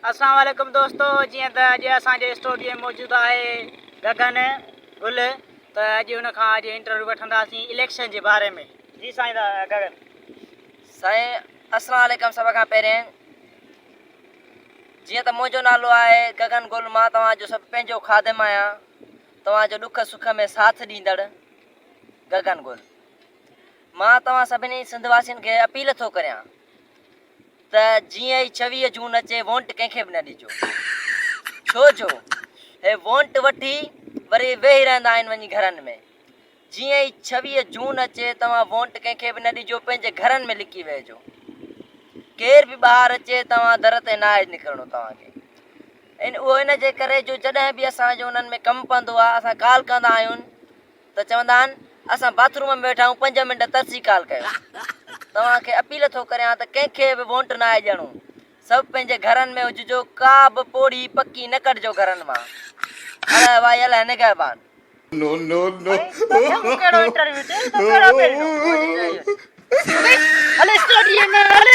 अस्सलाम वालेकुम दोस्तों। जी त अॼु असांजे स्टूडियो में मौजूदु आहे गगन गुल। त अॼु हुन खां अॼु इंटरव्यू वठंदासीं इलेक्शन जे बारे में। जी साईं गगन साईं अस्सलाम वालेकुम। सब खां पहिरें जीअं त मुंहिंजो नालो आहे गगन गुल, मां तव्हांजो सभु पंहिंजो ख़ादिम आहियां, तव्हांजो ॾुख सुख में साथ ॾींदड़ गगन गुल। मां तव्हां सभिनी सिंधवासियुनि खे अपील थो करियां त जीअं ई 26 जून अचे वोट कंहिंखे बि न ॾिजो, छो जो हे वोट वठी वरी वेही रहंदा आहिनि वञी घरनि में। जीअं ई 26 जून अचे तव्हां वोट कंहिंखे बि न ॾिजो, पंहिंजे घरनि में लिकी वेहिजो। केर बि ॿाहिरि अचे तव्हां दर ते न आहे निकिरणो तव्हांखे। उहो इन जे करे जो जॾहिं बि असांजो उन्हनि में कमु पवंदो आहे असां कॉल कंदा आहियूं त चवंदा आहिनि असां बाथरूम में वेठा आहियूं, 5 मिंट तरसी कॉल कयो। तव्हांखे अपील थो करियां त कंहिंखे बि वोट न आहे ॾियणो, सभु पंहिंजे घरनि में हुजिजो, का बि पोड़ी पकी न कढिजो घरनि मां। अलाए भाई अलाए निगहबान। No, no, no. कहिड़ो इंटरव्यू चए तो कहिड़ो पहिरियों हले स्टूडियो में हले